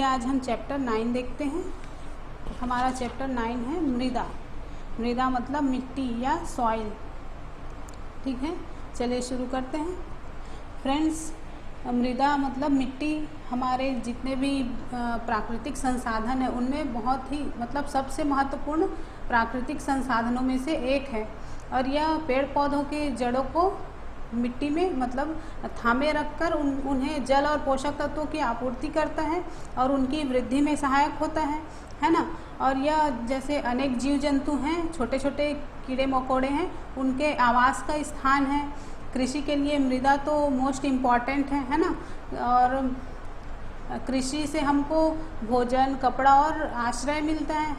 आज हम चैप्टर 9 देखते हैं। हमारा चैप्टर 9 है मृदा। मृदा मतलब मिट्टी या सॉइल। ठीक है, चलिए शुरू करते हैं। फ्रेंड्स, मृदा मतलब मिट्टी हमारे जितने भी प्राकृतिक संसाधन है उनमें बहुत ही मतलब सबसे महत्वपूर्ण प्राकृतिक संसाधनों में से एक है और यह पेड़ पौधों के जड़ों को मिट्टी में मतलब थामे रखकर उन्हें जल और पोषक तत्वों की आपूर्ति करता है और उनकी वृद्धि में सहायक होता है ना। और यह जैसे अनेक जीव जंतु हैं, छोटे छोटे कीड़े मकोड़े हैं, उनके आवास का स्थान है। कृषि के लिए मृदा तो मोस्ट इम्पॉर्टेंट है ना। और कृषि से हमको भोजन, कपड़ा और आश्रय मिलता है।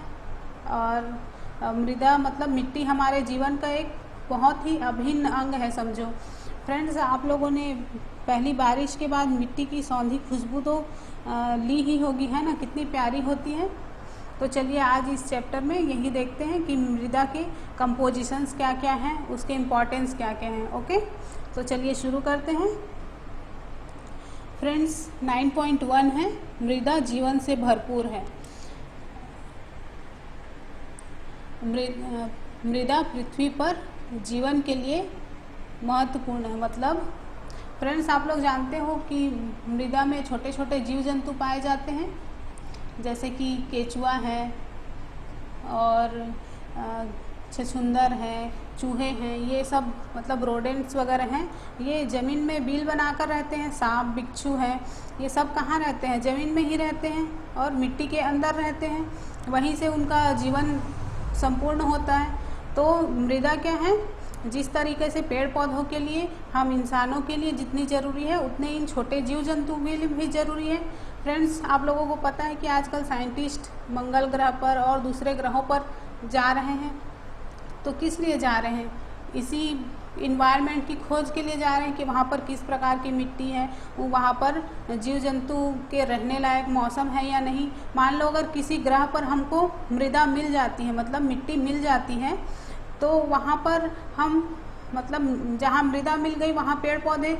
और मृदा मतलब मिट्टी हमारे जीवन का एक बहुत ही अभिन्न अंग है समझो। फ्रेंड्स, आप लोगों ने पहली बारिश के बाद मिट्टी की सौंधी खुशबू तो ली ही होगी, है ना, कितनी प्यारी होती है। तो चलिए आज इस चैप्टर में यही देखते हैं कि मृदा के कंपोजिशंस क्या क्या हैं, उसके इम्पॉर्टेंस क्या क्या हैं। ओके, तो चलिए शुरू करते हैं। फ्रेंड्स, 9.1 है मृदा जीवन से भरपूर है। मृदा पृथ्वी पर जीवन के लिए महत्वपूर्ण है। मतलब फ्रेंड्स, आप लोग जानते हो कि मृदा में छोटे छोटे जीव जंतु पाए जाते हैं, जैसे कि केचुआ है और छछूंदर है, चूहे हैं, ये सब मतलब रोडेंट्स वगैरह हैं। ये ज़मीन में बिल बनाकर रहते हैं। सांप, बिच्छू है, ये सब कहाँ रहते हैं? ज़मीन में ही रहते हैं और मिट्टी के अंदर रहते हैं। वहीं से उनका जीवन संपूर्ण होता है। तो मृदा क्या है? जिस तरीके से पेड़ पौधों के लिए, हम इंसानों के लिए जितनी ज़रूरी है उतने इन छोटे जीव जंतु के लिए भी ज़रूरी है। फ्रेंड्स, आप लोगों को पता है कि आजकल साइंटिस्ट मंगल ग्रह पर और दूसरे ग्रहों पर जा रहे हैं। तो किस लिए जा रहे हैं? इसी इन्वायरमेंट की खोज के लिए जा रहे हैं कि वहाँ पर किस प्रकार की मिट्टी है, वहाँ पर जीव जंतु के रहने लायक मौसम है या नहीं। मान लो अगर किसी ग्रह पर हमको मृदा मिल जाती है, मतलब मिट्टी मिल जाती है, तो वहाँ पर हम मतलब जहाँ मृदा मिल गई वहाँ पेड़ पौधे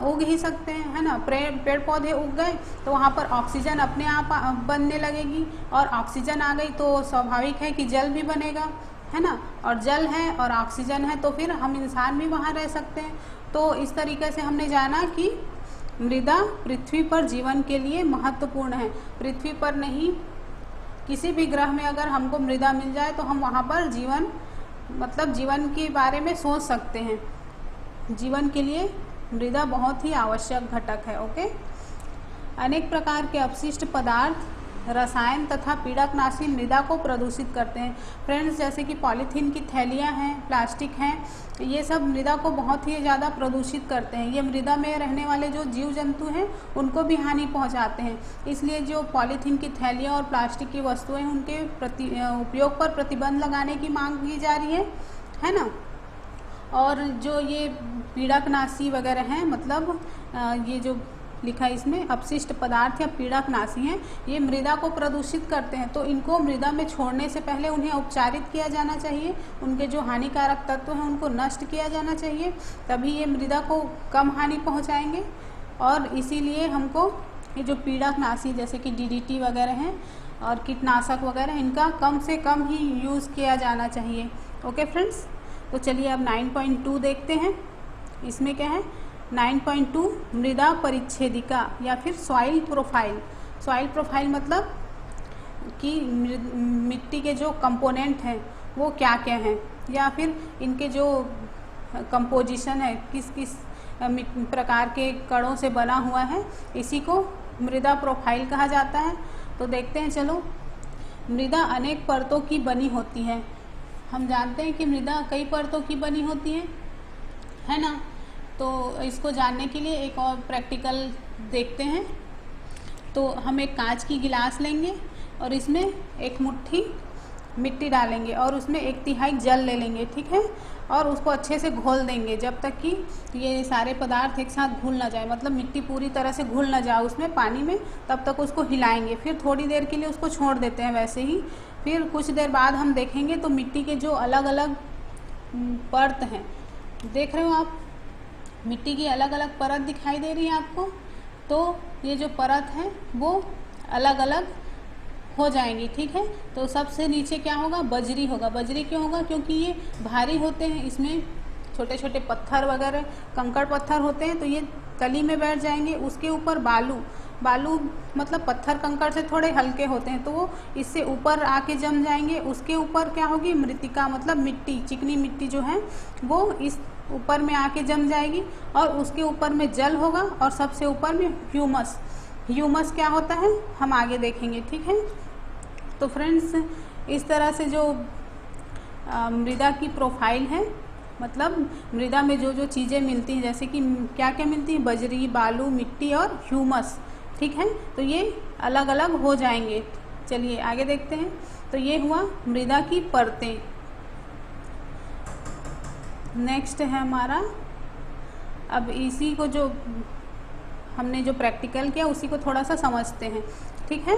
उग ही सकते हैं, है ना। पेड़ पौधे उग गए तो वहाँ पर ऑक्सीजन अपने आप बनने लगेगी और ऑक्सीजन आ गई तो स्वाभाविक है कि जल भी बनेगा, है ना। और जल है और ऑक्सीजन है तो फिर हम इंसान भी वहाँ रह सकते हैं। तो इस तरीके से हमने जाना कि मृदा पृथ्वी पर जीवन के लिए महत्वपूर्ण है। पृथ्वी पर नहीं, किसी भी ग्रह में अगर हमको मृदा मिल जाए तो हम वहाँ पर जीवन मतलब जीवन के बारे में सोच सकते हैं। जीवन के लिए मृदा बहुत ही आवश्यक घटक है। ओके, अनेक प्रकार के अपशिष्ट पदार्थ, रसायन तथा पीड़कनाशी मृदा को प्रदूषित करते हैं। फ्रेंड्स, जैसे कि पॉलीथीन की थैलियाँ हैं, प्लास्टिक हैं, ये सब मृदा को बहुत ही ज़्यादा प्रदूषित करते हैं। ये मृदा में रहने वाले जो जीव जंतु हैं उनको भी हानि पहुंचाते हैं। इसलिए जो पॉलीथीन की थैलियाँ और प्लास्टिक की वस्तुएं हैं उनके उपयोग पर प्रतिबंध लगाने की मांग की जा रही है ना। और जो ये पीड़कनाशी वगैरह हैं, मतलब ये जो लिखा है इसमें अपशिष्ट पदार्थ या पीड़कनाशी हैं, ये मृदा को प्रदूषित करते हैं। तो इनको मृदा में छोड़ने से पहले उन्हें उपचारित किया जाना चाहिए। उनके जो हानिकारक तत्व हैं उनको नष्ट किया जाना चाहिए, तभी ये मृदा को कम हानि पहुंचाएंगे। और इसीलिए हमको ये जो पीड़कनाशी जैसे कि DDT वगैरह हैं और कीटनाशक वगैरह, इनका कम से कम ही यूज़ किया जाना चाहिए। ओके फ्रेंड्स, तो चलिए अब 9.2 देखते हैं। इसमें क्या है? 9.2 मृदा परिच्छेदिका या फिर सॉइल प्रोफाइल। सॉइल प्रोफाइल मतलब कि मिट्टी के जो कंपोनेंट हैं वो क्या क्या हैं, या फिर इनके जो कंपोजिशन है, किस किस प्रकार के कणों से बना हुआ है, इसी को मृदा प्रोफाइल कहा जाता है। तो देखते हैं, चलो। मृदा अनेक परतों की बनी होती है। हम जानते हैं कि मृदा कई परतों की बनी होती है ना। तो इसको जानने के लिए एक और प्रैक्टिकल देखते हैं। तो हम एक कांच की गिलास लेंगे और इसमें एक मुट्ठी मिट्टी डालेंगे और उसमें 1/3 जल ले लेंगे, ठीक है। और उसको अच्छे से घोल देंगे जब तक कि ये सारे पदार्थ एक साथ घुल ना जाए, मतलब मिट्टी पूरी तरह से घुल ना जाए उसमें पानी में, तब तक उसको हिलाएंगे। फिर थोड़ी देर के लिए उसको छोड़ देते हैं वैसे ही। फिर कुछ देर बाद हम देखेंगे तो मिट्टी के जो अलग अलग परत हैं, देख रहे हो आप, मिट्टी की अलग अलग परत दिखाई दे रही है आपको। तो ये जो परत है वो अलग अलग हो जाएंगी। ठीक है, तो सबसे नीचे क्या होगा, बजरी होगा। बजरी क्यों होगा, क्योंकि ये भारी होते हैं, इसमें छोटे छोटे पत्थर वगैरह कंकड़ पत्थर होते हैं, तो ये तली में बैठ जाएंगे। उसके ऊपर बालू, बालू मतलब पत्थर कंकड़ से थोड़े हल्के होते हैं, तो वो इससे ऊपर आके जम जाएंगे। उसके ऊपर क्या होगी, मृतिका मतलब मिट्टी, चिकनी मिट्टी जो है वो इस ऊपर में आके जम जाएगी। और उसके ऊपर में जल होगा और सबसे ऊपर में ह्यूमस। ह्यूमस क्या होता है हम आगे देखेंगे। ठीक है, तो फ्रेंड्स इस तरह से जो मृदा की प्रोफाइल है, मतलब मृदा में जो जो चीज़ें मिलती हैं, जैसे कि क्या क्या मिलती हैं, बजरी, बालू, मिट्टी और ह्यूमस। ठीक है, तो ये अलग अलग हो जाएंगे। चलिए आगे देखते हैं। तो ये हुआ मृदा की परतें। नेक्स्ट है हमारा, अब इसी को जो हमने जो प्रैक्टिकल किया उसी को थोड़ा सा समझते हैं। ठीक है,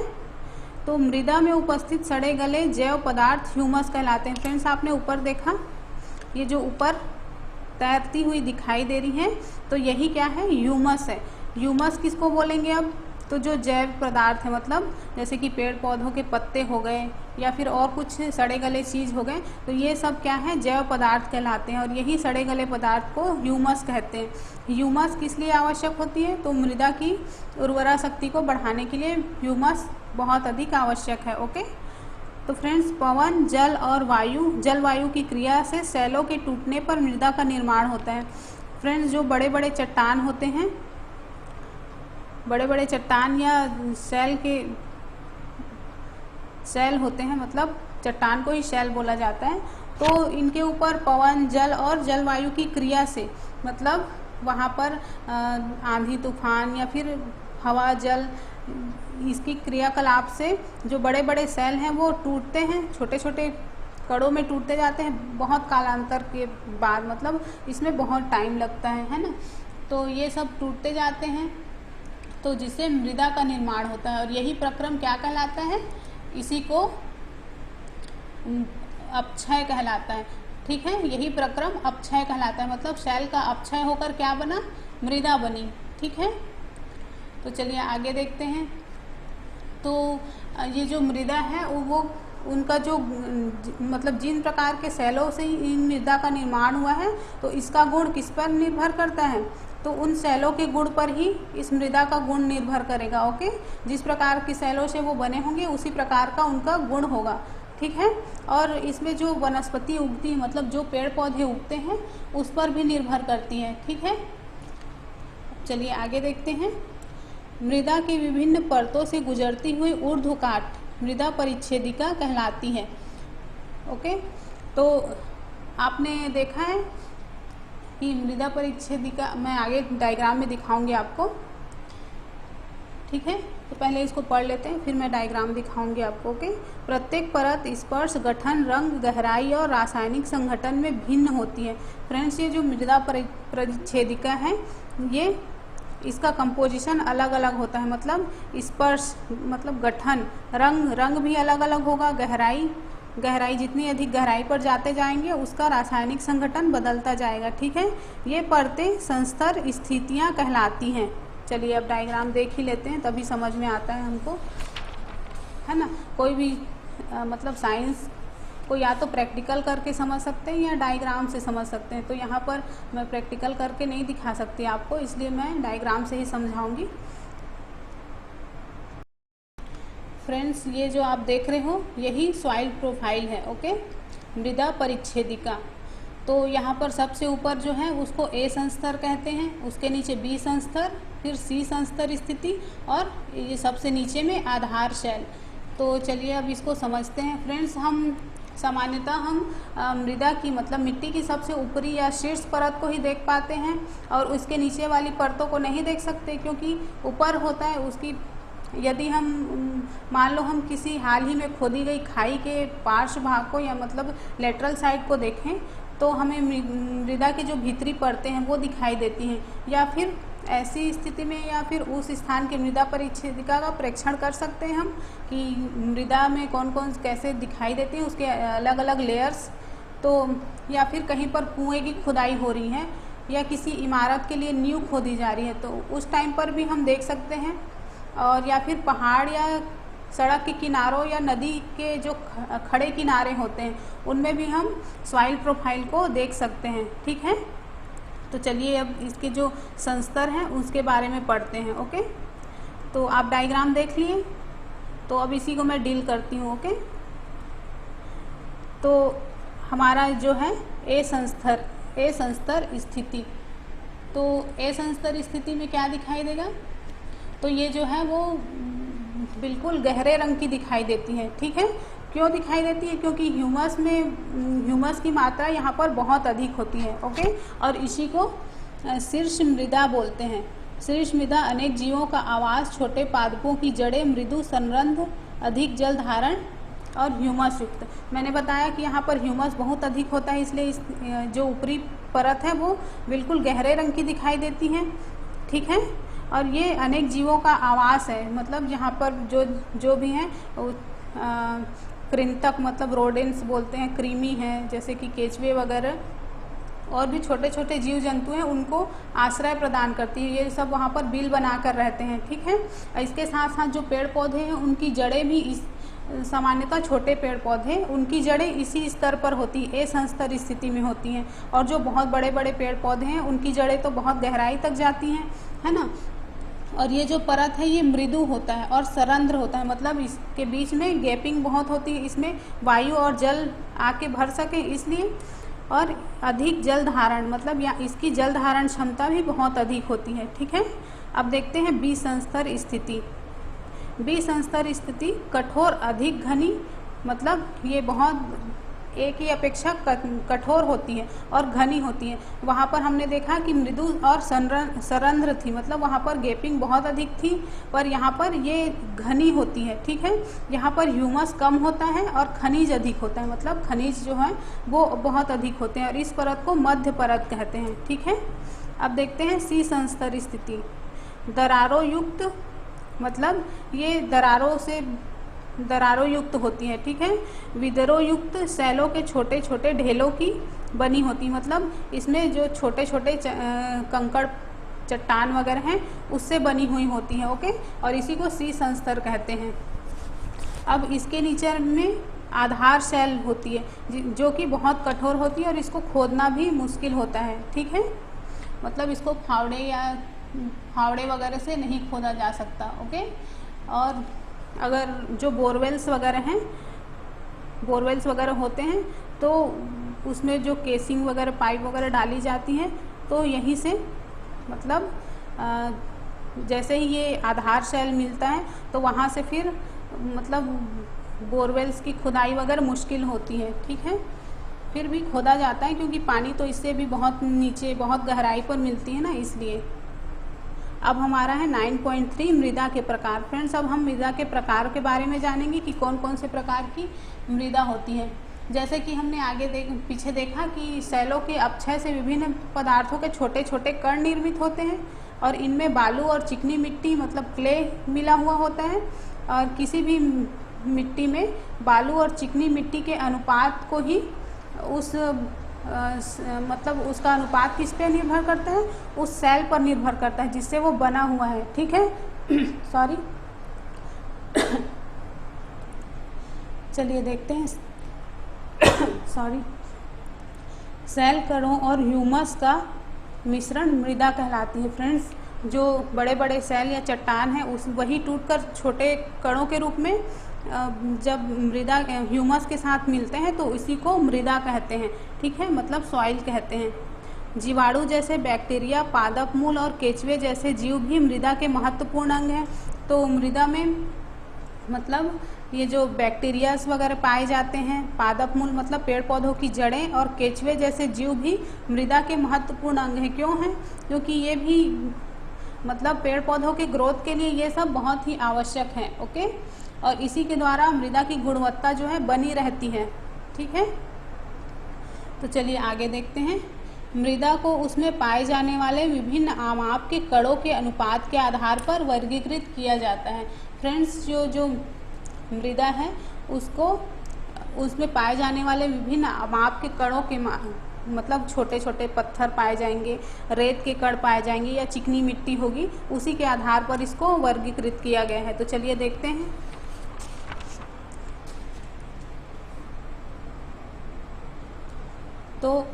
तो मृदा में उपस्थित सड़े गले जैव पदार्थ ह्यूमस कहलाते हैं। फ्रेंड्स आपने ऊपर देखा, ये जो ऊपर तैरती हुई दिखाई दे रही है, तो यही क्या है, ह्यूमस है। ह्यूमस किसको बोलेंगे अब, तो जो जैव पदार्थ है, मतलब जैसे कि पेड़ पौधों के पत्ते हो गए या फिर और कुछ सड़े गले चीज़ हो गए, तो ये सब क्या है, जैव पदार्थ कहलाते हैं। और यही सड़े गले पदार्थ को ह्यूमस कहते हैं। ह्यूमस किस लिए आवश्यक होती है, तो मृदा की उर्वरा शक्ति को बढ़ाने के लिए ह्यूमस बहुत अधिक आवश्यक है। ओके, तो फ्रेंड्स पवन, जल और वायु, जल वायु की क्रिया से सेलों के टूटने पर मृदा का निर्माण होता है। फ्रेंड्स जो बड़े बड़े चट्टान होते हैं, बड़े बड़े चट्टान या सेल होते हैं, मतलब चट्टान को ही सेल बोला जाता है, तो इनके ऊपर पवन, जल और जलवायु की क्रिया से, मतलब वहाँ पर आंधी तूफान या फिर हवा, जल, इसकी क्रियाकलाप से जो बड़े बड़े सेल हैं वो टूटते हैं, छोटे छोटे कणों में टूटते जाते हैं बहुत कालांतर के बाद, मतलब इसमें बहुत टाइम लगता है ना। तो ये सब टूटते जाते हैं, तो जिससे मृदा का निर्माण होता है। और यही प्रक्रम क्या कहलाता है, इसी को अपक्षय कहलाता है। ठीक है, यही प्रक्रम अपक्षय कहलाता है, मतलब सेल का अपक्षय होकर क्या बना, मृदा बनी। ठीक है, तो चलिए आगे देखते हैं। तो ये जो मृदा है वो उनका जो मतलब जिन प्रकार के सेलों से इन मृदा का निर्माण हुआ है, तो इसका गुण किस पर निर्भर करता है, तो उन सेलों के गुण पर ही इस मृदा का गुण निर्भर करेगा। ओके, जिस प्रकार की सेलों से वो बने होंगे उसी प्रकार का उनका गुण होगा। ठीक है, और इसमें जो वनस्पति उगती है, मतलब जो पेड़ पौधे उगते हैं उस पर भी निर्भर करती है। ठीक है, चलिए आगे देखते हैं। मृदा की विभिन्न परतों से गुजरती हुई ऊर्ध्वकाट मृदा परिच्छेदिका कहलाती है। ओके, तो आपने देखा है कि मृदा परिच्छेदिका, मैं आगे डायग्राम में दिखाऊंगी आपको। ठीक है, तो पहले इसको पढ़ लेते हैं, फिर मैं डायग्राम दिखाऊंगी आपको। ओके, प्रत्येक परत स्पर्श, गठन, रंग, गहराई और रासायनिक संगठन में भिन्न होती है। फ्रेंड्स ये जो मृदा परिच्छेदिका है, ये इसका कंपोजिशन अलग अलग होता है, मतलब स्पर्श मतलब गठन, रंग भी अलग अलग होगा, गहराई जितनी अधिक गहराई पर जाते जाएंगे उसका रासायनिक संगठन बदलता जाएगा। ठीक है, ये परतें संस्तर स्थितियाँ कहलाती हैं। चलिए अब डायग्राम देख ही लेते हैं, तभी समझ में आता है हमको, है ना। कोई भी मतलब साइंस को या तो प्रैक्टिकल करके समझ सकते हैं या डायग्राम से समझ सकते हैं। तो यहाँ पर मैं प्रैक्टिकल करके नहीं दिखा सकती आपको, इसलिए मैं डायग्राम से ही समझाऊंगी। फ्रेंड्स ये जो आप देख रहे हो यही सॉइल प्रोफाइल है। ओके, मृदा परिच्छेदिका। तो यहाँ पर सबसे ऊपर जो है उसको ए संस्तर कहते हैं, उसके नीचे बी संस्तर, फिर सी संस्तर स्थिति, और ये सबसे नीचे में आधार शैल। तो चलिए अब इसको समझते हैं। फ्रेंड्स हम सामान्यतः हम मृदा की मतलब मिट्टी की सबसे ऊपरी या शीर्ष परत को ही देख पाते हैं और उसके नीचे वाली परतों को नहीं देख सकते, क्योंकि ऊपर होता है उसकी। यदि हम मान लो हम किसी हाल ही में खोदी गई खाई के पार्श्व भाग को या मतलब लेटरल साइड को देखें, तो हमें मृदा की जो भीतरी परतें हैं वो दिखाई देती हैं। या फिर ऐसी स्थिति में या फिर उस स्थान के मृदा परिच्छेदिका का परीक्षण कर सकते हैं हम कि मृदा में कौन कौन कैसे दिखाई देती है, उसके अलग अलग लेयर्स। तो या फिर कहीं पर कुएं की खुदाई हो रही है या किसी इमारत के लिए नींव खोदी जा रही है, तो उस टाइम पर भी हम देख सकते हैं और या फिर पहाड़ या सड़क के किनारों या नदी के जो खड़े किनारे होते हैं उनमें भी हम सॉइल प्रोफाइल को देख सकते हैं। ठीक है, तो चलिए अब इसके जो संस्तर हैं उसके बारे में पढ़ते हैं। ओके, तो आप डायग्राम देख लिए, तो अब इसी को मैं डील करती हूँ। ओके, तो हमारा जो है ए संस्तर स्थिति, तो ए संस्तर स्थिति में क्या दिखाई देगा, तो ये जो है वो बिल्कुल गहरे रंग की दिखाई देती है। ठीक है, क्यों दिखाई देती है, क्योंकि ह्यूमस की मात्रा यहाँ पर बहुत अधिक होती है। ओके, और इसी को शीर्ष मृदा बोलते हैं। शीर्ष मृदा अनेक जीवों का आवास, छोटे पादपों की जड़ें, मृदु संरंध्र, अधिक जल धारण और ह्यूमस युक्त। मैंने बताया कि यहाँ पर ह्यूमस बहुत अधिक होता है, इसलिए इस जो ऊपरी परत है वो बिल्कुल गहरे रंग की दिखाई देती है। ठीक है, और ये अनेक जीवों का आवास है, मतलब यहाँ पर जो भी हैं कृंतक मतलब रोडेंट्स बोलते हैं, कृमि हैं जैसे कि केचुए वगैरह, और भी छोटे छोटे जीव जंतु हैं, उनको आश्रय प्रदान करती है। ये सब वहाँ पर बिल बनाकर रहते हैं। ठीक है, इसके साथ साथ जो पेड़ पौधे हैं उनकी जड़ें भी सामान्यतः छोटे पेड़ पौधे उनकी जड़ें इसी स्तर पर होती है, ए संस्तर स्थिति में होती हैं, और जो बहुत बड़े बड़े पेड़ पौधे हैं उनकी जड़ें तो बहुत गहराई तक जाती हैं, है ना। और ये जो परत है ये मृदु होता है और सरंध्र होता है, मतलब इसके बीच में गैपिंग बहुत होती है, इसमें वायु और जल आके भर सके इसलिए। और अधिक जल धारण, मतलब या इसकी जल धारण क्षमता भी बहुत अधिक होती है। ठीक है, अब देखते हैं बी संस्तर स्थिति। बी संस्तर स्थिति कठोर अधिक घनी, मतलब ये बहुत ए की अपेक्षा कठोर होती है और घनी होती है। वहाँ पर हमने देखा कि मृदु और सरंध्र थी, मतलब वहाँ पर गैपिंग बहुत अधिक थी, पर यहाँ पर ये घनी होती है। ठीक है, यहाँ पर ह्यूमस कम होता है और खनिज अधिक होता है, मतलब खनिज जो है वो बहुत अधिक होते हैं, और इस परत को मध्य परत कहते हैं। ठीक है, अब देखते हैं सी संस्तर स्थिति। दरारों युक्त, मतलब ये दरारों युक्त होती है। ठीक है, विदरों युक्त शैलों के छोटे छोटे ढेलों की बनी होती, मतलब इसमें जो छोटे छोटे कंकड़ चट्टान वगैरह हैं उससे बनी हुई होती है। ओके, और इसी को सी संस्तर कहते हैं। अब इसके नीचे में आधार शैल होती है जो कि बहुत कठोर होती है और इसको खोदना भी मुश्किल होता है। ठीक है, मतलब इसको फावड़े वगैरह से नहीं खोदा जा सकता। ओके, और अगर जो बोरवेल्स वगैरह होते हैं तो उसमें जो केसिंग वगैरह पाइप वगैरह डाली जाती हैं, तो यहीं से मतलब जैसे ही ये आधार शैल मिलता है तो वहाँ से फिर मतलब बोरवेल्स की खुदाई वगैरह मुश्किल होती है। ठीक है, फिर भी खोदा जाता है क्योंकि पानी तो इससे भी बहुत नीचे बहुत गहराई पर मिलती है ना, इसलिए। अब हमारा है 9.3 मृदा के प्रकार। फ्रेंड्स, अब हम मृदा के प्रकार के बारे में जानेंगे कि कौन कौन से प्रकार की मृदा होती है। जैसे कि हमने पीछे देखा कि शैलों के अपक्षय से विभिन्न पदार्थों के छोटे छोटे कण निर्मित होते हैं, और इनमें बालू और चिकनी मिट्टी मतलब क्ले मिला हुआ होता है, और किसी भी मिट्टी में बालू और चिकनी मिट्टी के अनुपात को ही मतलब उसका अनुपात किस पे निर्भर करता है, उस सेल पर निर्भर करता है जिससे वो बना हुआ है। ठीक है, सॉरी चलिए देखते हैं। सॉरी, सेल कणों और ह्यूमस का मिश्रण मृदा कहलाती है। फ्रेंड्स, जो बड़े बड़े सेल या चट्टान है वही टूटकर छोटे कणों के रूप में जब मृदा ह्यूमस के साथ मिलते हैं तो इसी को मृदा कहते हैं। ठीक है, मतलब सॉइल कहते हैं। जीवाणु जैसे बैक्टीरिया, पादप मूल और केचुए जैसे जीव भी मृदा के महत्वपूर्ण अंग हैं। तो मृदा में मतलब ये जो बैक्टीरियाज वगैरह पाए जाते हैं, पादप मूल मतलब पेड़ पौधों की जड़ें, और केचुए जैसे जीव भी मृदा के महत्वपूर्ण अंग हैं। क्यों हैं? क्योंकि ये भी मतलब पेड़ पौधों के ग्रोथ के लिए ये सब बहुत ही आवश्यक है। ओके, और इसी के द्वारा मृदा की गुणवत्ता जो है बनी रहती है। ठीक है, तो चलिए आगे देखते हैं। मृदा को उसमें पाए जाने वाले विभिन्न आमाप के कणों के अनुपात के आधार पर वर्गीकृत किया जाता है। फ्रेंड्स, जो मृदा है उसको उसमें पाए जाने वाले विभिन्न आमाप के कणों मतलब छोटे छोटे पत्थर पाए जाएंगे, रेत के कण पाए जाएंगे या चिकनी मिट्टी होगी, उसी के आधार पर इसको वर्गीकृत किया गया है। तो चलिए देखते हैं। तो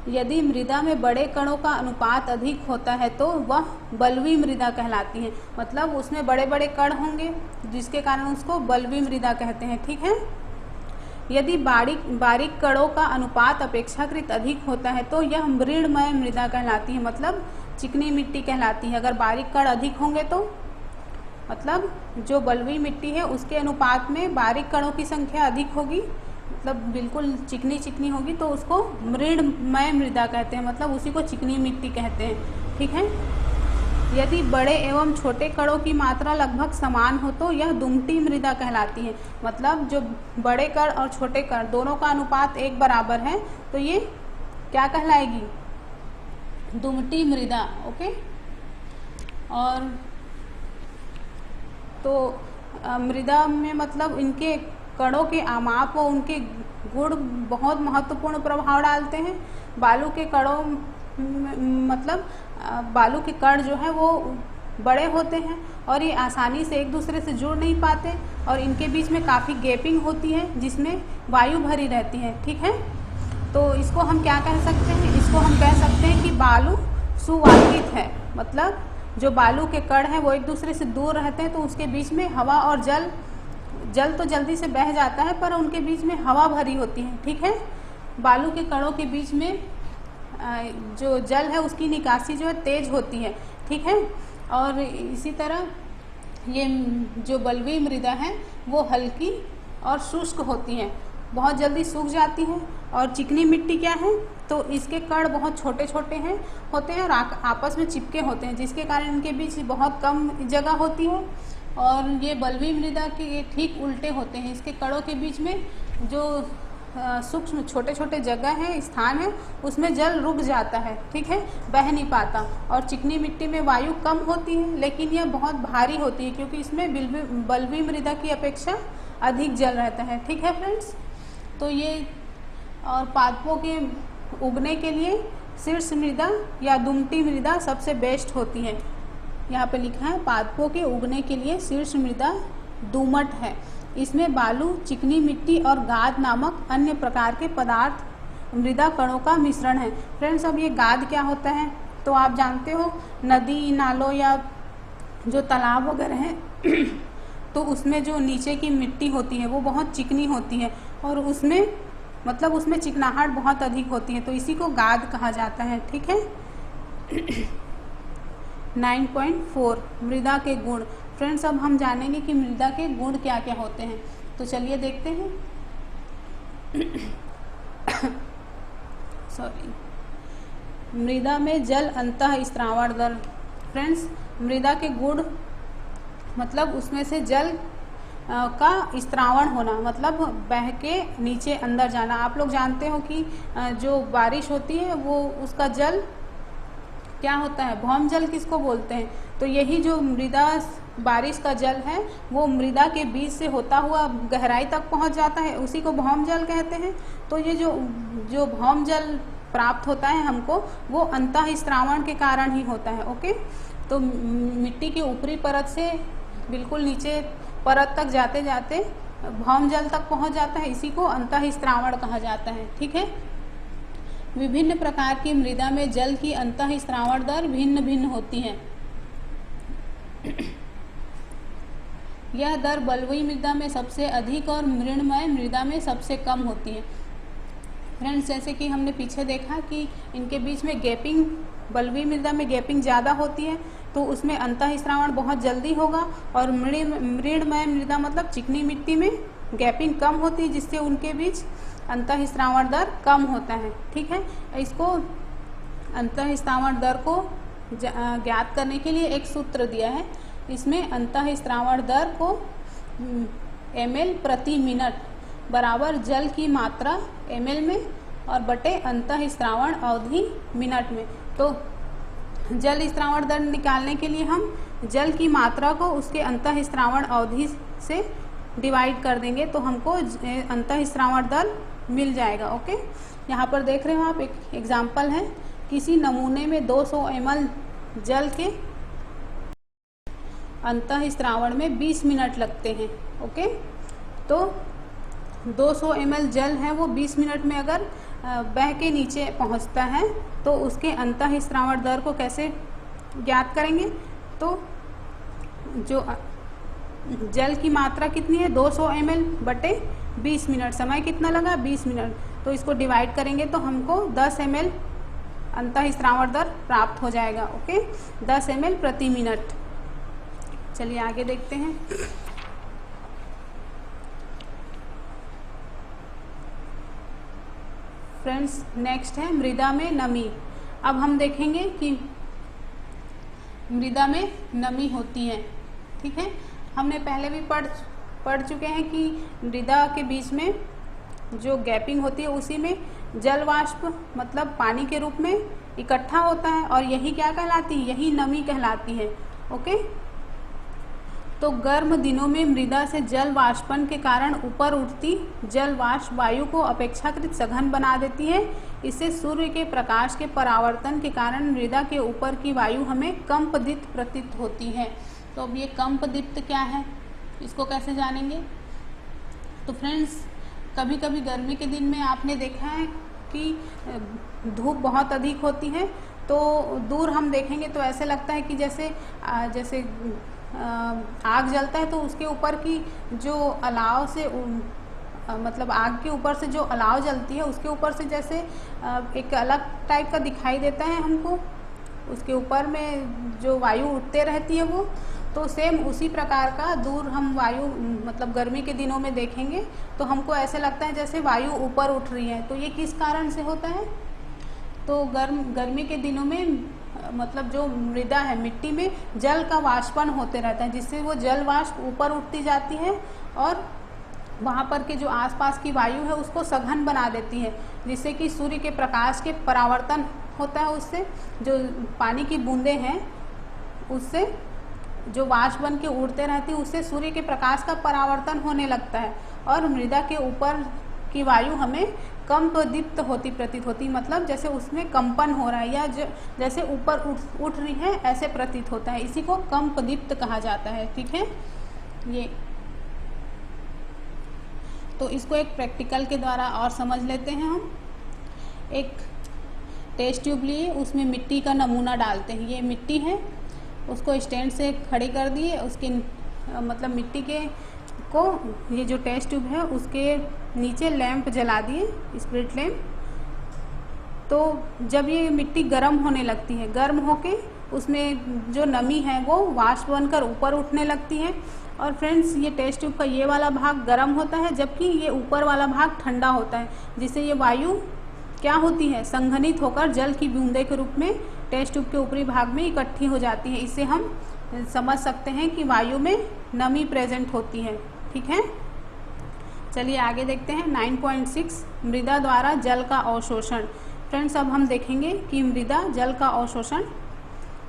यदि मृदा में बड़े कणों का अनुपात अधिक होता है तो वह बलुई मृदा कहलाती है। मतलब उसमें बड़े बड़े कण होंगे जिसके कारण उसको बलुई मृदा कहते हैं। ठीक है। यदि बारीक कणों का अनुपात अपेक्षाकृत अधिक होता है तो यह मृणमय मृदा कहलाती है, मतलब चिकनी मिट्टी कहलाती है। अगर बारीक कण अधिक होंगे तो मतलब जो बलुई मिट्टी है उसके अनुपात में बारीक कणों की संख्या अधिक होगी, मतलब बिल्कुल चिकनी चिकनी होगी, तो उसको मृणमय मृदा कहते हैं, मतलब उसी को चिकनी मिट्टी कहते हैं। ठीक है। यदि बड़े एवं छोटे कणों की मात्रा लगभग समान हो तो यह दुमटी मृदा कहलाती है। मतलब जो बड़े कण और छोटे कण दोनों का अनुपात एक बराबर है तो ये क्या कहलाएगी? दुमटी मृदा। ओके। और तो मृदा में मतलब इनके कणों के आमाप और उनके गुण बहुत महत्वपूर्ण प्रभाव डालते हैं। बालू के कणों मतलब बालू के कण जो है वो बड़े होते हैं और ये आसानी से एक दूसरे से जुड़ नहीं पाते और इनके बीच में काफ़ी गैपिंग होती है जिसमें वायु भरी रहती है। ठीक है। तो इसको हम क्या कह सकते हैं? इसको हम कह सकते हैं कि बालू सुवाहित है। मतलब जो बालू के कण हैं वो एक दूसरे से दूर रहते हैं तो उसके बीच में हवा और जल तो जल्दी से बह जाता है पर उनके बीच में हवा भरी होती है। ठीक है। बालू के कणों के बीच में जो जल है उसकी निकासी जो है तेज होती है। ठीक है। और इसी तरह ये जो बलुई मृदा है वो हल्की और शुष्क होती है, बहुत जल्दी सूख जाती है। और चिकनी मिट्टी क्या है? तो इसके कण बहुत छोटे छोटे हैं होते हैं और आपस में चिपके होते हैं जिसके कारण इनके बीच बहुत कम जगह होती है। और ये बलुई मृदा के ठीक उल्टे होते हैं, इसके कणों के बीच में जो सूक्ष्म छोटे छोटे जगह है, स्थान है, उसमें जल रुक जाता है। ठीक है, बह नहीं पाता। और चिकनी मिट्टी में वायु कम होती है लेकिन यह बहुत भारी होती है क्योंकि इसमें बलुई मृदा की अपेक्षा अधिक जल रहता है। ठीक है फ्रेंड्स। तो ये और पादपों के उगने के लिए शीर्ष मृदा या दुमटी मृदा सबसे बेस्ट होती है। यहाँ पे लिखा है पादपों के उगने के लिए शीर्ष मृदा दोमट है। इसमें बालू, चिकनी मिट्टी और गाद नामक अन्य प्रकार के पदार्थ मृदा कणों का मिश्रण है। फ्रेंड्स, अब ये गाद क्या होता है? तो आप जानते हो नदी नालों या जो तालाब वगैरह हैं तो उसमें जो नीचे की मिट्टी होती है वो बहुत चिकनी होती है और उसमें मतलब उसमें चिकनाहट बहुत अधिक होती है, तो इसी को गाद कहा जाता है। ठीक है। 9.4 मृदा के गुण। फ्रेंड्स, अब हम जानेंगे कि मृदा के गुण क्या क्या होते हैं। तो चलिए देखते हैं। मृदा में जल अंतः स्त्रावण दर। फ्रेंड्स, मृदा के गुण मतलब उसमें से जल का स्त्रावण होना, मतलब बह के नीचे अंदर जाना। आप लोग जानते हो कि जो बारिश होती है वो उसका जल क्या होता है? भौम जल किसको बोलते हैं? तो यही जो मृदा बारिश का जल है वो मृदा के बीच से होता हुआ गहराई तक पहुंच जाता है, उसी को भौम जल कहते हैं। तो ये जो भौम जल प्राप्त होता है हमको वो अंतः स्त्रावण के कारण ही होता है। ओके। तो मिट्टी की ऊपरी परत से बिल्कुल नीचे परत तक जाते जाते भौम जल तक पहुंच जाता है, इसी को अंतः स्त्रावण कहा जाता है। ठीक है। विभिन्न प्रकार की मृदा में जल की अंतः स्त्रावण दर भिन्न भिन्न होती है। यह दर बलुई मृदा में सबसे अधिक और मृणमय मृदा में सबसे कम होती है। फ्रेंड्स, जैसे कि हमने पीछे देखा कि इनके बीच में गैपिंग, बलुई मृदा में गैपिंग ज़्यादा होती है तो उसमें अंतः स्त्रावण बहुत जल्दी होगा और मृणमय मृदा मतलब चिकनी मिट्टी में गैपिंग कम होती है जिससे उनके बीच अंतः स्त्रावण दर कम होता है। ठीक है। इसको अंतः स्त्रावण दर को ज्ञात करने के लिए एक सूत्र दिया है। इसमें अंतः स्त्रावण दर को ml प्रति मिनट बराबर जल की मात्रा ml में और बटे अंतः स्त्रावण अवधि मिनट में। तो जल स्त्रावण दर निकालने के लिए हम जल की मात्रा को उसके अंतः स्त्रावण अवधि से डिवाइड कर देंगे तो हमको अंतःस्रावण दर मिल जाएगा। ओके, यहाँ पर देख रहे हो आप, एक एग्जाम्पल है, किसी नमूने में 200 ml जल के अंतःस्रावण में 20 मिनट लगते हैं। ओके, तो 200 ml जल है वो 20 मिनट में अगर बह के नीचे पहुंचता है तो उसके अंतःस्रावण दर को कैसे ज्ञात करेंगे? तो जो जल की मात्रा कितनी है 200 ml बटे 20 मिनट, समय कितना लगा 20 मिनट, तो इसको डिवाइड करेंगे तो हमको 10 ml अंतःस्रावण दर प्राप्त हो जाएगा। ओके, 10 ml प्रति मिनट। चलिए आगे देखते हैं। फ्रेंड्स, नेक्स्ट है मृदा में नमी। अब हम देखेंगे कि मृदा में नमी होती है। ठीक है, हमने पहले भी पढ़ चुके हैं कि मृदा के बीच में जो गैपिंग होती है उसी में जल वाष्प मतलब पानी के रूप में इकट्ठा होता है और यही क्या कहलाती है? यही नमी कहलाती है। ओके, तो गर्म दिनों में मृदा से जल वाष्पन के कारण ऊपर उठती जल वाष्प वायु को अपेक्षाकृत सघन बना देती है। इससे सूर्य के प्रकाश के परावर्तन के कारण मृदा के ऊपर की वायु हमें कंपदीप्त प्रतीत होती है। तो अब ये कंपदीप्त क्या है, इसको कैसे जानेंगे? तो फ्रेंड्स, कभी कभी गर्मी के दिन में आपने देखा है कि धूप बहुत अधिक होती है, तो दूर हम देखेंगे तो ऐसे लगता है कि जैसे आग जलता है तो उसके ऊपर की जो अलाव से मतलब आग के ऊपर से जो अलाव जलती है उसके ऊपर से जैसे एक अलग टाइप का दिखाई देता है हमको, उसके ऊपर में जो वायु उठते रहती है वो, तो सेम उसी प्रकार का दूर हम वायु मतलब गर्मी के दिनों में देखेंगे तो हमको ऐसे लगता है जैसे वायु ऊपर उठ रही है। तो ये किस कारण से होता है? तो गर्मी के दिनों में मतलब जो मृदा है, मिट्टी में जल का वाष्पन होते रहता है, जिससे वो जल वाष्प ऊपर उठती जाती है और वहाँ पर के जो आसपास की वायु है उसको सघन बना देती है, जिससे कि सूर्य के प्रकाश के परावर्तन होता है। उससे जो पानी की बूंदें हैं उससे जो वाष्प बन के उड़ते रहती है उससे सूर्य के प्रकाश का परावर्तन होने लगता है और मृदा के ऊपर की वायु हमें कंपदीप्त होती प्रतीत होती, मतलब जैसे उसमें कंपन हो रहा है या जैसे ऊपर उठ रही है ऐसे प्रतीत होता है। इसी को कंपदीप्त कहा जाता है। ठीक है, ये तो इसको एक प्रैक्टिकल के द्वारा और समझ लेते हैं हम। एक टेस्ट ट्यूब लिए, उसमें मिट्टी का नमूना डालते हैं। ये मिट्टी है, उसको स्टैंड से खड़ी कर दिए, उसके मतलब मिट्टी के को ये जो टेस्ट ट्यूब है उसके नीचे लैंप जला दिए, स्पिरिट लैंप। तो जब ये मिट्टी गर्म होने लगती है, गर्म होके उसमें जो नमी है वो वाष्प बनकर ऊपर उठने लगती है। और फ्रेंड्स, ये टेस्ट ट्यूब का ये वाला भाग गर्म होता है जबकि ये ऊपर वाला भाग ठंडा होता है, जिससे ये वायु क्या होती है? संघनित होकर जल की बूंदे के रूप में टेस्ट ट्यूब के ऊपरी भाग में इकट्ठी हो जाती है। इससे हम समझ सकते हैं कि वायु में नमी प्रेजेंट होती है। ठीक है, चलिए आगे देखते हैं। 9.6 मृदा द्वारा जल का अवशोषण। फ्रेंड्स, अब हम देखेंगे कि मृदा जल का अवशोषण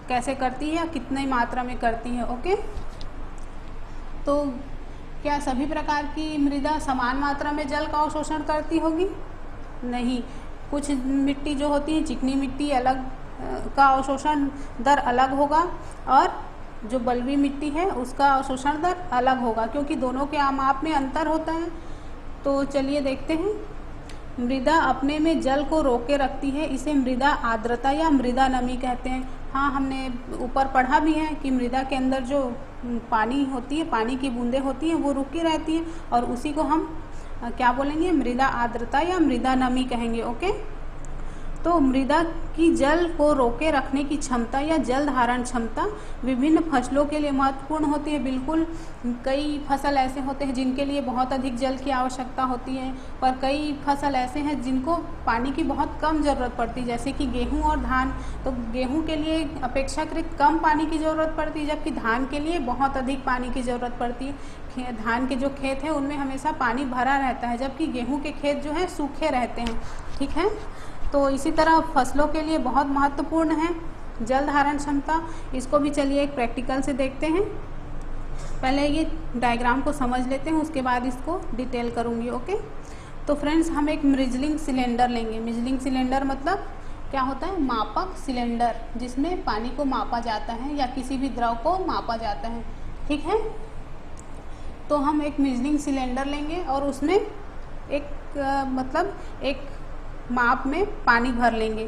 कैसे करती है या कितनी मात्रा में करती है। ओके, तो क्या सभी प्रकार की मृदा समान मात्रा में जल का अवशोषण करती होगी? नहीं, कुछ मिट्टी जो होती है, चिकनी मिट्टी अलग का अवशोषण दर अलग होगा और जो बलुई मिट्टी है उसका अवशोषण दर अलग होगा, क्योंकि दोनों के माप में अंतर होता है। तो चलिए देखते हैं। मृदा अपने में जल को रोके रखती है, इसे मृदा आर्द्रता या मृदा नमी कहते हैं। हाँ, हमने ऊपर पढ़ा भी है कि मृदा के अंदर जो पानी होती है, पानी की बूंदें होती हैं, वो रुकी रहती हैं और उसी को हम क्या बोलेंगे? मृदा आर्द्रता या मृदा नमी कहेंगे। ओके, तो मृदा की जल को रोके रखने की क्षमता या जल धारण क्षमता विभिन्न फसलों के लिए महत्वपूर्ण होती है। बिल्कुल, कई फसल ऐसे होते हैं जिनके लिए बहुत अधिक जल की आवश्यकता होती है, पर कई फसल ऐसे हैं जिनको पानी की बहुत कम ज़रूरत पड़ती है, जैसे कि गेहूं और धान। तो गेहूं के लिए अपेक्षाकृत कम पानी की ज़रूरत पड़ती है, जबकि धान के लिए बहुत अधिक पानी की ज़रूरत पड़ती है। धान के जो खेत हैं उनमें हमेशा पानी भरा रहता है, जबकि गेहूँ के खेत जो हैं सूखे रहते हैं। ठीक है, तो इसी तरह फसलों के लिए बहुत महत्वपूर्ण है जल धारण क्षमता। इसको भी चलिए एक प्रैक्टिकल से देखते हैं। पहले ये डायग्राम को समझ लेते हैं, उसके बाद इसको डिटेल करूँगी। ओके, तो फ्रेंड्स हम एक मिजलिंग सिलेंडर लेंगे। मिजलिंग सिलेंडर मतलब क्या होता है? मापक सिलेंडर, जिसमें पानी को मापा जाता है या किसी भी द्रव को मापा जाता है। ठीक है, तो हम एक मिजलिंग सिलेंडर लेंगे और उसमें एक एक माप में पानी भर लेंगे,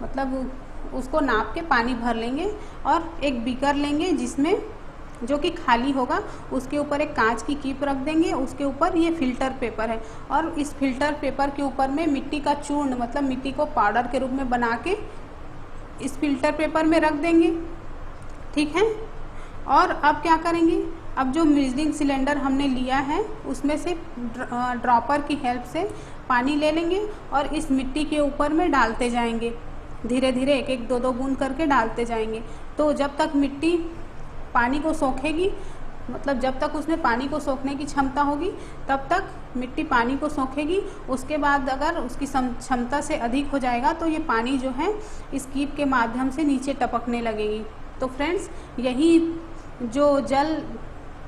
मतलब उसको नाप के पानी भर लेंगे। और एक बीकर लेंगे जिसमें जो कि खाली होगा, उसके ऊपर एक कांच की कीप रख देंगे। उसके ऊपर ये फिल्टर पेपर है और इस फिल्टर पेपर के ऊपर में मिट्टी का चूर्ण, मतलब मिट्टी को पाउडर के रूप में बना के इस फिल्टर पेपर में रख देंगे। ठीक है, और अब क्या करेंगे? अब जो मिजलिंग सिलेंडर हमने लिया है उसमें से ड्रॉपर की हेल्प से पानी ले लेंगे और इस मिट्टी के ऊपर में डालते जाएंगे। धीरे धीरे एक एक दो दो बूंद करके डालते जाएंगे। तो जब तक मिट्टी पानी को सोखेगी, मतलब जब तक उसमें पानी को सोखने की क्षमता होगी तब तक मिट्टी पानी को सोखेगी। उसके बाद अगर उसकी क्षमता से अधिक हो जाएगा तो ये पानी जो है इस कीप के माध्यम से नीचे टपकने लगेगी। तो फ्रेंड्स, यही जो जल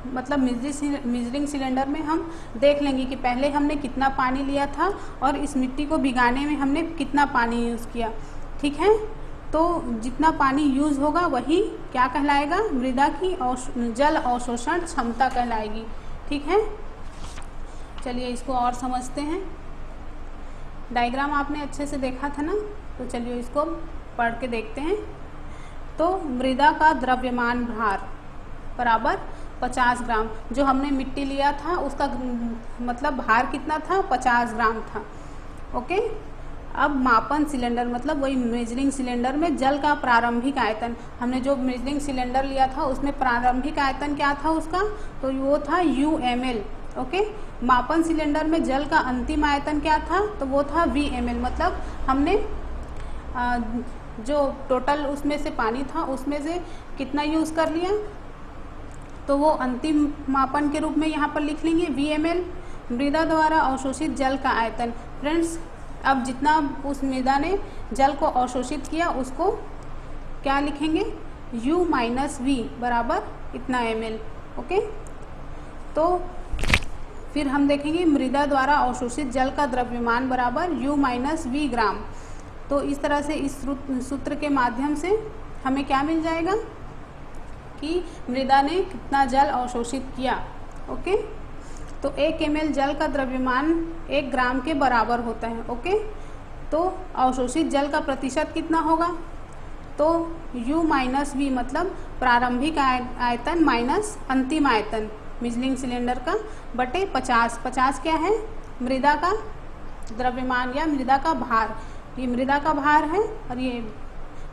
मतलब मिजलिंग सिलेंडर में हम देख लेंगे कि पहले हमने कितना पानी लिया था और इस मिट्टी को भिगाने में हमने कितना पानी यूज़ किया। ठीक है, तो जितना पानी यूज़ होगा वही क्या कहलाएगा? मृदा की जल अवशोषण क्षमता कहलाएगी। ठीक है, चलिए इसको और समझते हैं। डायग्राम आपने अच्छे से देखा था ना, तो चलिए इसको पढ़ के देखते हैं। तो मृदा का द्रव्यमान भार बराबर 50 ग्राम। जो हमने मिट्टी लिया था उसका मतलब भार कितना था? 50 ग्राम था। ओके, अब मापन सिलेंडर मतलब वही मेजरिंग सिलेंडर में जल का प्रारंभिक आयतन, हमने जो मेजरिंग सिलेंडर लिया था उसमें प्रारंभिक आयतन क्या था उसका? तो वो था UmL। ओके, मापन सिलेंडर में जल का अंतिम आयतन क्या था? तो वो था VmL। मतलब हमने जो टोटल उसमें से पानी था उसमें से कितना यूज़ कर लिया, तो वो अंतिम मापन के रूप में यहाँ पर लिख लेंगे VmL। मृदा द्वारा अवशोषित जल का आयतन। फ्रेंड्स, अब जितना उस मृदा ने जल को अवशोषित किया उसको क्या लिखेंगे? U - V बराबर इतना ml। ओके, तो फिर हम देखेंगे मृदा द्वारा अवशोषित जल का द्रव्यमान बराबर U - V ग्राम। तो इस तरह से इस सूत्र के माध्यम से हमें क्या मिल जाएगा कि मृदा ने कितना जल अवशोषित किया। ओके, तो 1 ml जल का द्रव्यमान 1 ग्राम के बराबर होता है। ओके, तो अवशोषित जल का प्रतिशत कितना होगा? तो U - V मतलब प्रारंभिक आयतन माइनस अंतिम आयतन मिजलिंग सिलेंडर का बटे 50। 50 क्या है? मृदा का द्रव्यमान या मृदा का भार। ये मृदा का भार है और ये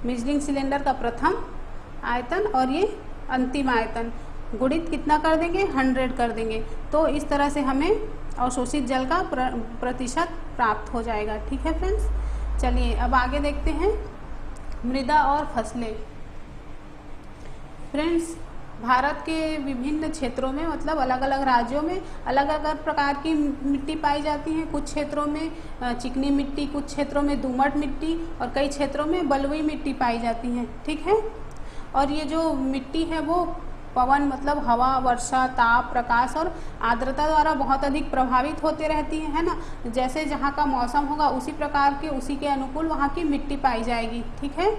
मिजलिंग सिलेंडर का प्रथम आयतन और ये अंतिम आयतन गुणित कितना कर देंगे? 100 कर देंगे। तो इस तरह से हमें अवशोषित जल का प्रतिशत प्राप्त हो जाएगा। ठीक है फ्रेंड्स, चलिए अब आगे देखते हैं मृदा और फसलें। फ्रेंड्स, भारत के विभिन्न क्षेत्रों में मतलब अलग अलग राज्यों में अलग अलग प्रकार की मिट्टी पाई जाती है। कुछ क्षेत्रों में चिकनी मिट्टी, कुछ क्षेत्रों में दोमट मिट्टी और कई क्षेत्रों में बलुई मिट्टी पाई जाती है। ठीक है, और ये जो मिट्टी है वो पवन मतलब हवा, वर्षा, ताप, प्रकाश और आर्द्रता द्वारा बहुत अधिक प्रभावित होते रहती है ना। जैसे जहाँ का मौसम होगा उसी प्रकार के उसी के अनुकूल वहाँ की मिट्टी पाई जाएगी। ठीक है,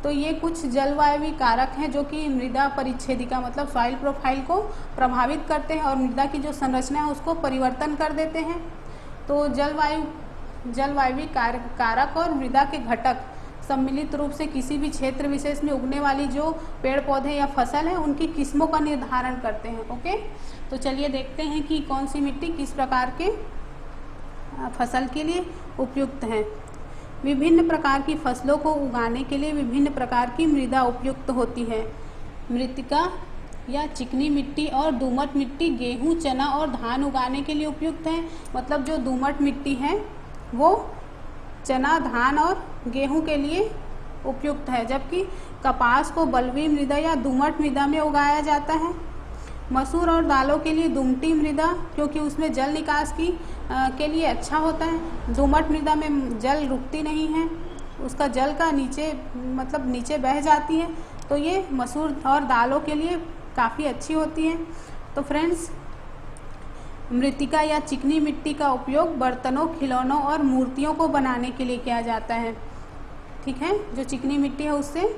तो ये कुछ जलवायु कारक हैं जो कि मृदा परिच्छेदिका मतलब सॉइल प्रोफाइल को प्रभावित करते हैं और मृदा की जो संरचना है उसको परिवर्तन कर देते हैं। तो जलवायु कारक और मृदा के घटक सम्मिलित रूप से किसी भी क्षेत्र विशेष में उगने वाली जो पेड़ पौधे या फसल है उनकी किस्मों का निर्धारण करते हैं। ओके, तो चलिए देखते हैं कि कौन सी मिट्टी किस प्रकार के फसल के लिए उपयुक्त है। विभिन्न प्रकार की फसलों को उगाने के लिए विभिन्न प्रकार की मृदा उपयुक्त होती है। मृत्तिका या चिकनी मिट्टी और दोमट मिट्टी गेहूं, चना और धान उगाने के लिए उपयुक्त है। मतलब जो दोमट मिट्टी है वो चना, धान और गेहूं के लिए उपयुक्त है, जबकि कपास को बलुई मृदा या दोमट मृदा में उगाया जाता है। मसूर और दालों के लिए दुमटी मृदा, क्योंकि उसमें जल निकास के लिए अच्छा होता है। दोमट मृदा में जल रुकती नहीं है, उसका जल का नीचे बह जाती है, तो ये मसूर और दालों के लिए काफ़ी अच्छी होती हैं। तो फ्रेंड्स, मृत्तिका या चिकनी मिट्टी का उपयोग बर्तनों, खिलौनों और मूर्तियों को बनाने के लिए किया जाता है। ठीक है, जो चिकनी मिट्टी है उससे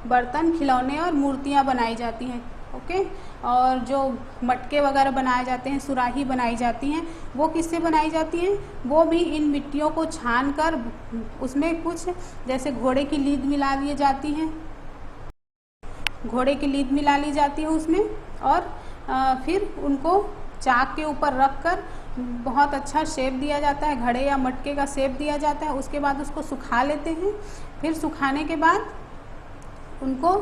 बर्तन, खिलौने और मूर्तियाँ बनाई जाती हैं। ओके, और जो मटके वगैरह बनाए जाते हैं, सुराही बनाई जाती हैं, वो किससे बनाई जाती हैं? वो भी इन मिट्टियों को छान कर उसमें कुछ जैसे घोड़े की लीद मिला ली जाती है, घोड़े की लीद मिला ली जाती है उसमें, और फिर उनको चाक के ऊपर रख कर बहुत अच्छा शेप दिया जाता है, घड़े या मटके का शेप दिया जाता है। उसके बाद उसको सुखा लेते हैं। फिर सुखाने के बाद उनको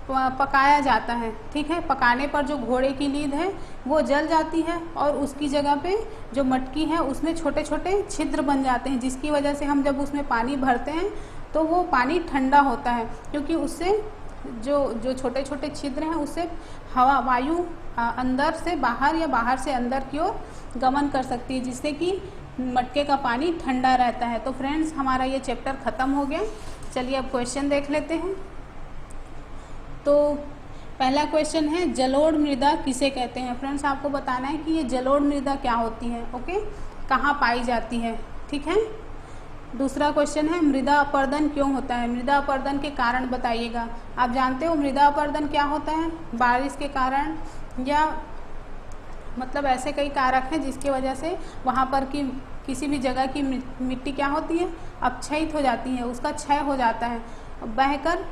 पकाया जाता है। ठीक है, पकाने पर जो घोड़े की लीद है वो जल जाती है और उसकी जगह पे जो मटकी है उसमें छोटे छोटे छिद्र बन जाते हैं, जिसकी वजह से हम जब उसमें पानी भरते हैं तो वो पानी ठंडा होता है, क्योंकि उससे जो छोटे छोटे छिद्र हैं उससे हवा, वायु अंदर से बाहर या बाहर से अंदर की ओर गमन कर सकती है, जिससे कि मटके का पानी ठंडा रहता है। तो फ्रेंड्स, हमारा ये चैप्टर ख़त्म हो गया। चलिए अब क्वेश्चन देख लेते हैं। तो पहला क्वेश्चन है, जलोढ़ मृदा किसे कहते हैं? फ्रेंड्स, आपको बताना है कि ये जलोढ़ मृदा क्या होती है। ओके, कहाँ पाई जाती है? ठीक है। दूसरा क्वेश्चन है, मृदा अपरदन क्यों होता है? मृदा अपरदन के कारण बताइएगा। आप जानते हो मृदा अपरदन क्या होता है? बारिश के कारण या मतलब ऐसे कई कारक हैं जिसकी वजह से वहाँ पर की किसी भी जगह की मिट्टी क्या होती है? अपक्षयित हो जाती है, उसका क्षय हो जाता है, बहकर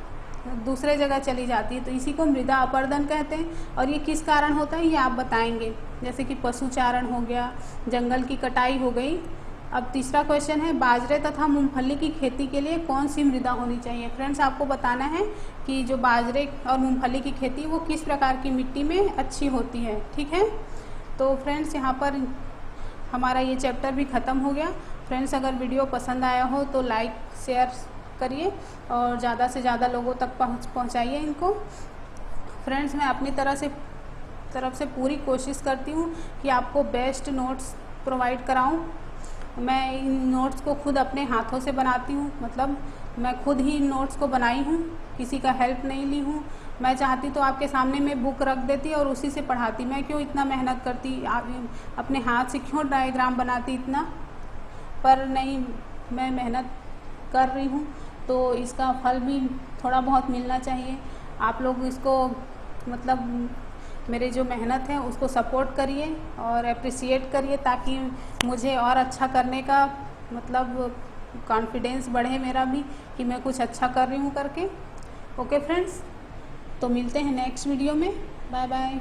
दूसरे जगह चली जाती है। तो इसी को मृदा अपरदन कहते हैं। और ये किस कारण होता है ये आप बताएंगे, जैसे कि पशुचारण हो गया, जंगल की कटाई हो गई। अब तीसरा क्वेश्चन है, बाजरे तथा मूंगफली की खेती के लिए कौन सी मृदा होनी चाहिए? फ्रेंड्स, आपको बताना है कि जो बाजरे और मूंगफली की खेती वो किस प्रकार की मिट्टी में अच्छी होती है। ठीक है। तो फ्रेंड्स, यहाँ पर हमारा ये चैप्टर भी ख़त्म हो गया। फ्रेंड्स, अगर वीडियो पसंद आया हो तो लाइक शेयर करिए और ज़्यादा से ज़्यादा लोगों तक पहुँचाइए इनको। फ्रेंड्स, मैं अपनी तरफ से पूरी कोशिश करती हूँ कि आपको बेस्ट नोट्स प्रोवाइड कराऊँ। मैं इन नोट्स को खुद अपने हाथों से बनाती हूँ, मतलब मैं खुद ही इन नोट्स को बनाई हूँ, किसी का हेल्प नहीं ली हूँ। मैं चाहती तो आपके सामने मैं बुक रख देती और उसी से पढ़ाती। मैं क्यों इतना मेहनत करती, अपने हाथ से क्यों डायग्राम बनाती इतना, पर नहीं, मैं मेहनत कर रही हूँ तो इसका फल भी थोड़ा बहुत मिलना चाहिए। आप लोग इसको मतलब मेरे जो मेहनत है उसको सपोर्ट करिए और अप्रिसिएट करिए, ताकि मुझे और अच्छा करने का मतलब कॉन्फिडेंस बढ़े मेरा भी कि मैं कुछ अच्छा कर रही हूँ करके। ओके फ्रेंड्स, तो मिलते हैं नेक्स्ट वीडियो में। Bye bye.